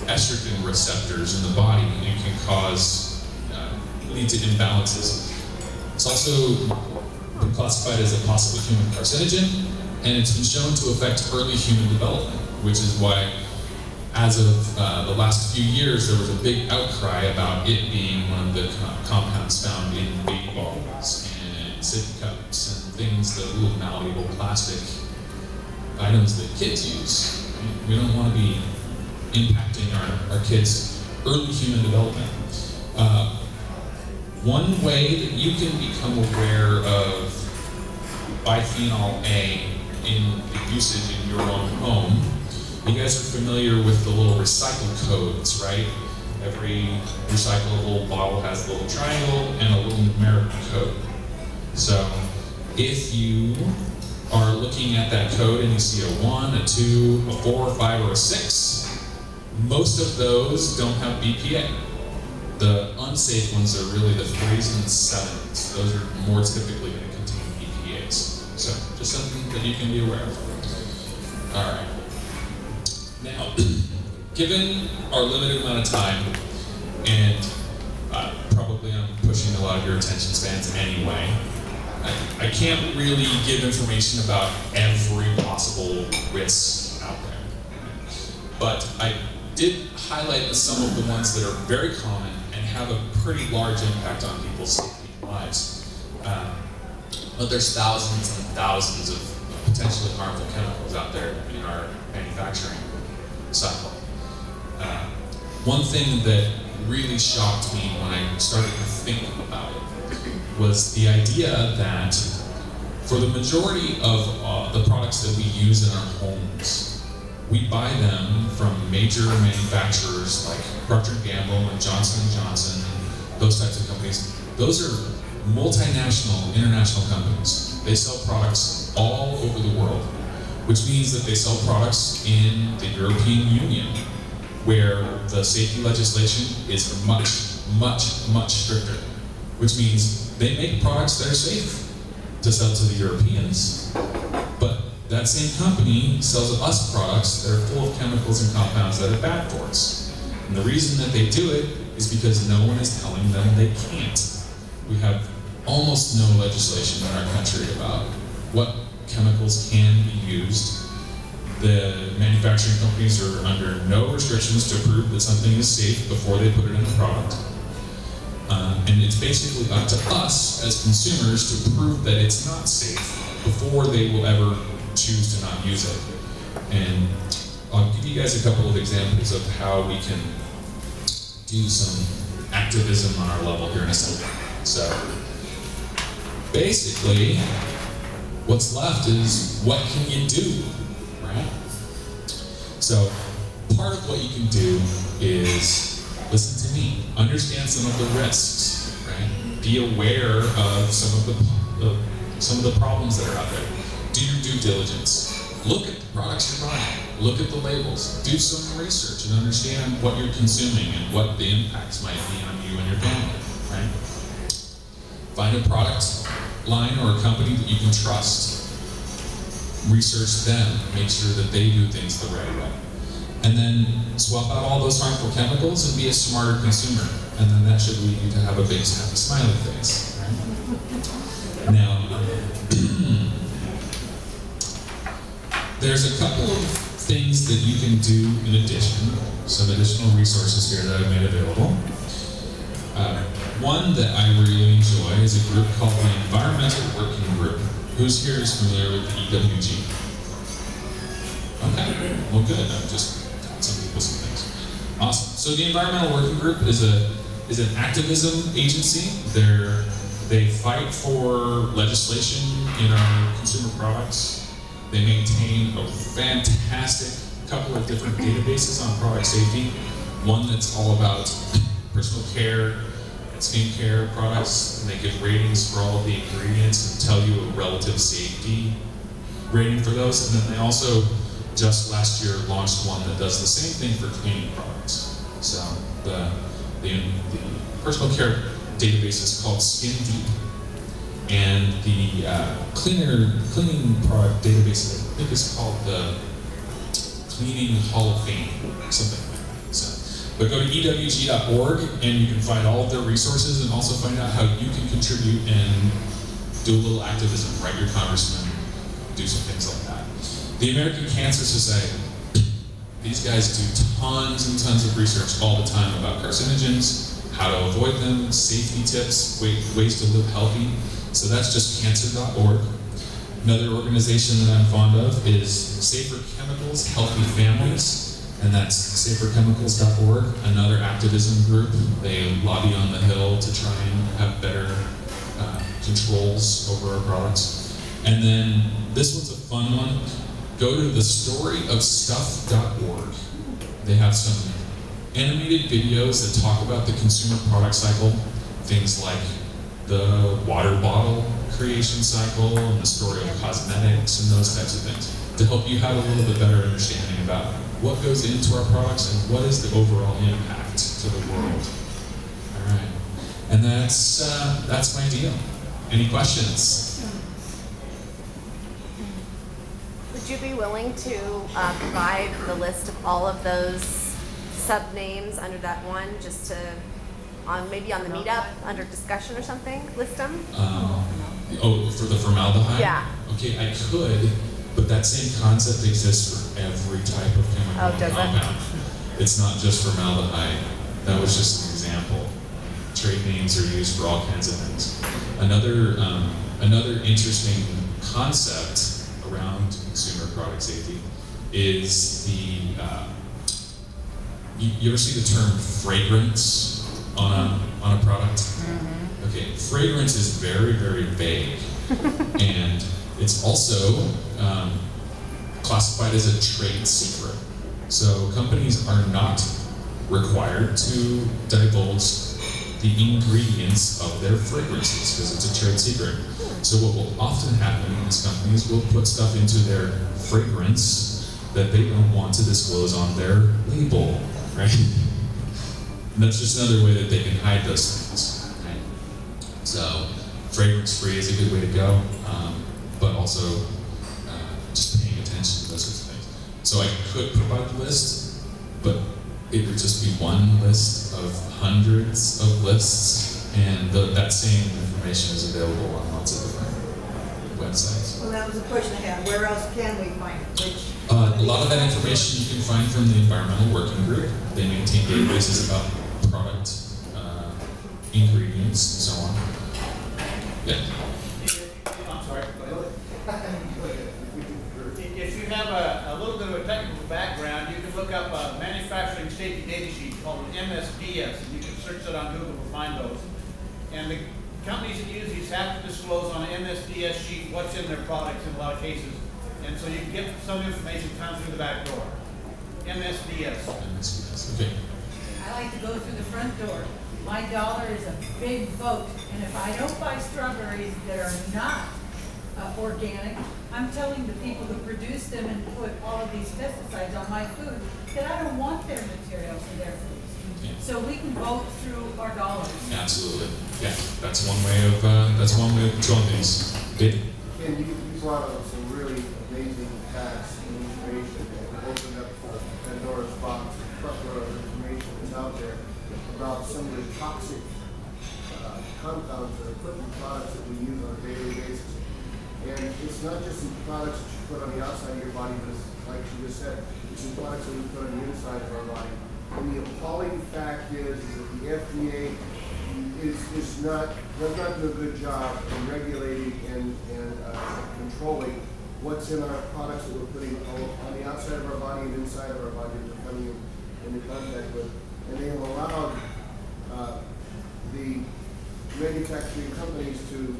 estrogen receptors in the body and can cause, lead to imbalances. It's also been classified as a possible human carcinogen, and it's been shown to affect early human development, which is why, as of the last few years, there was a big outcry about it being one of the compounds found in baby bottles and sippy cups and things, the little malleable plastic items that kids use. We don't want to be impacting our kids' early human development. One way that you can become aware of bisphenol A in the usage in your own home, you guys are familiar with the little recycle codes, right? Every recyclable bottle has a little triangle and a little numerical code. So if you are looking at that code and you see a 1, a 2, a 4, a 5, or a 6, most of those don't have BPA. The unsafe ones are really the 3s and 7s. Those are more typically going to contain BPAs. So just something that you can be aware of. All right. Now, given our limited amount of time, and probably I'm pushing a lot of your attention spans anyway, I can't really give information about every possible risk out there. But I did highlight some of the ones that are very common and have a pretty large impact on people's safety and lives. But there's thousands and thousands of potentially harmful chemicals out there in our manufacturing cycle. One thing that really shocked me when I started to think about it was the idea that for the majority of the products that we use in our homes, we buy them from major manufacturers like Procter & Gamble and Johnson & Johnson, those types of companies. Those are multinational, international companies. They sell products all over the world, which means that they sell products in the European Union, where the safety legislation is much, much, much stricter, which means they make products that are safe to sell to the Europeans, but that same company sells us products that are full of chemicals and compounds that are bad for us. And the reason that they do it is because no one is telling them they can't. We have almost no legislation in our country about what chemicals can be used. The manufacturing companies are under no restrictions to prove that something is safe before they put it in a product. And it's basically up to us as consumers to prove that it's not safe before they will ever choose to not use it. And I'll give you guys a couple of examples of how we can do some activism on our level here in a second. So basically, what's left is what can you do, right? So part of what you can do is listen to me, understand some of the risks, right? Be aware of some of the problems that are out there. Do your due diligence. Look at the products you're buying. Look at the labels. Do some research and understand what you're consuming and what the impacts might be on you and your family, right? Find a product line or a company that you can trust. Research them. Make sure that they do things the right way. And then swap out all those harmful chemicals and be a smarter consumer. And then that should lead you to have a big, happy, smiling face, right? Now, there's a couple of things that you can do in addition, some additional resources here that I've made available. One that I really enjoy is a group called the Environmental Working Group. Who's here is familiar with the EWG? Okay, well good, I've just taught some people some things. Awesome, so the Environmental Working Group is an activism agency. They fight for legislation in our consumer products. They maintain a fantastic couple of different databases on product safety. One that's all about personal care and skincare products, and they give ratings for all of the ingredients and tell you a relative safety rating for those. And then they also, just last year, launched one that does the same thing for cleaning products. So the personal care database is called Skin Deep. And the cleaning product database, I think, is called the Cleaning Hall of Fame, something like that. So But go to ewg.org and you can find all of their resources and also find out how you can contribute and do a little activism, write your congressman, do some things like that. The American Cancer Society, these guys do tons and tons of research all the time about carcinogens, how to avoid them, safety tips, ways to live healthy. So that's just cancer.org. Another organization that I'm fond of is Safer Chemicals, Healthy Families, and that's saferchemicals.org, another activism group. They lobby on the Hill to try and have better controls over our products. And then this one's a fun one. Go to thestoryofstuff.org. They have some animated videos that talk about the consumer product cycle, things like the water bottle creation cycle and the story of cosmetics and those types of things, to help you have a little bit better understanding about what goes into our products and what is the overall impact to the world. All right, and that's my deal. Any questions? Would you be willing to provide the list of all of those sub-names under that one, just to, maybe on the meetup, under discussion or something, list them? Oh, for the formaldehyde? Yeah. Okay, I could, but that same concept exists for every type of chemical compound. It's not just formaldehyde. That was just an example. Trade names are used for all kinds of things. Another interesting concept around consumer product safety is the, you ever see the term fragrance on a product? Mm-hmm. Okay, fragrance is very, very vague. And it's also classified as a trade secret. So companies are not required to divulge the ingredients of their fragrances because it's a trade secret. So what will often happen is companies will put stuff into their fragrance that they don't want to disclose on their label, right? And that's just another way that they can hide those things, right? So fragrance-free is a good way to go, but also just paying attention to those sorts of things. So I could provide the list, but it would just be one list of hundreds of lists, and that same information is available on lots of different websites. Well, that was a question I had. Where else can we find it? A lot of that information you can find from the Environmental Working Group. They maintain databases about product ingredients and so on. Yeah. I'm sorry. If you have a little bit of a technical background, you can look up a manufacturing safety data sheet called an MSDS, and you can search that on Google to find those. And the companies that use these have to disclose on an MSDS sheet what's in their products in a lot of cases. And so you can get some information come through the back door. MSDS. Okay. I like to go through the front door. My dollar is a big vote, and if I don't buy strawberries that are not organic, I'm telling the people who produce them and put all of these pesticides on my food that I don't want their materials in their foods. Yeah. So we can vote through our dollars. Absolutely. Yeah, that's one way of doing things. Dave? Ken, you brought up some really amazing facts and information, and opened up Pandora's box, a plethora of information that's out there about some of the toxic compounds or equipment products that we use on a daily basis. And it's not just in products that you put on the outside of your body, but it's, like you just said, it's in products that we put on the inside of our body. And the appalling fact is that the FDA does not do a good job in regulating and controlling what's in our products that we're putting on the outside of our body and inside of our body that we're coming into contact with. And they have allowed the manufacturing companies to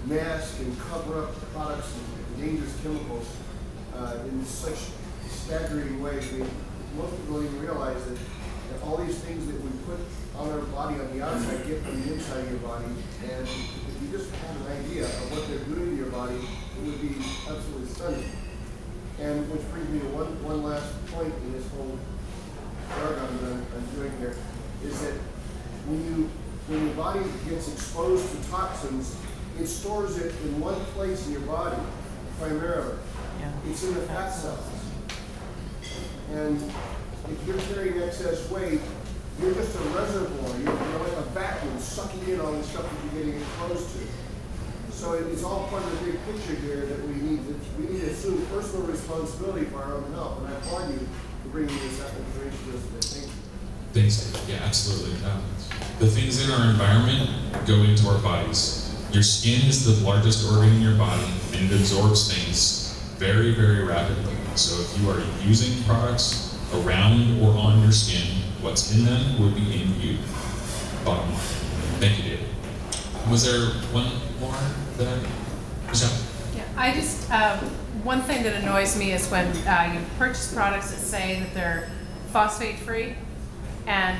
mask and cover up products and dangerous chemicals in such staggering ways. I mean, most people don't even realize that all these things that we put on our body on the outside get from the inside of your body. And if you just have an idea of what they're doing to your body, it would be absolutely stunning. And which brings me to one last point in this whole jargon that I'm doing here, is that when your body gets exposed to toxins, it stores it in one place in your body, primarily. Yeah. It's in the fat cells. And if you're carrying excess weight, You're just a reservoir. You're like a vacuum sucking in all the stuff that you're getting exposed to. So it's all part of the big picture here that we need to assume personal responsibility for our own health. And I applaud you for bringing this information to us today. Thank you. Thanks, David. Yeah, absolutely. The things in our environment go into our bodies. Your skin is the largest organ in your body, and it absorbs things very, very rapidly. So if you are using products around or on your skin, what's in them will be in you. Bottom line. Thank you, David. Was there one more that Michelle? Yeah, I just, one thing that annoys me is when you purchase products that say that they're phosphate-free, and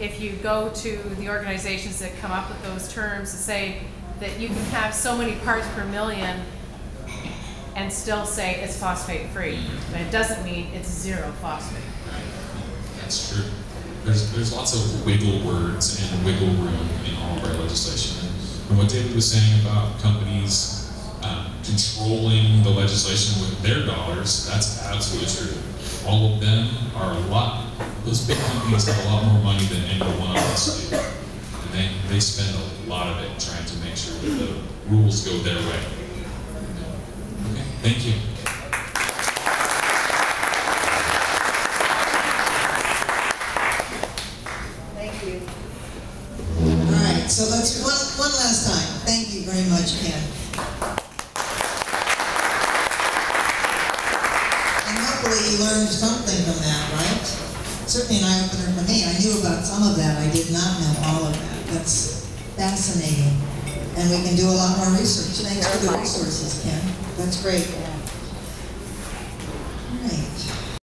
if you go to the organizations that come up with those terms to say that you can have so many parts per million and still say it's phosphate-free, but it doesn't mean it's zero phosphate. That's true. There's lots of wiggle words and wiggle room in all of our legislation. And what David was saying about companies controlling the legislation with their dollars, that's absolutely true. All of them are those big companies have a lot more money than any one of us do. And they spend a lot of it trying to make sure that the rules go their way. Okay, thank you. So let's, one last time. Thank you very much, Ken. And hopefully you learned something from that, right? Certainly an eye-opener for me. I knew about some of that. I did not know all of that. That's fascinating. And we can do a lot more research. Thanks for the resources, Ken. That's great. All right.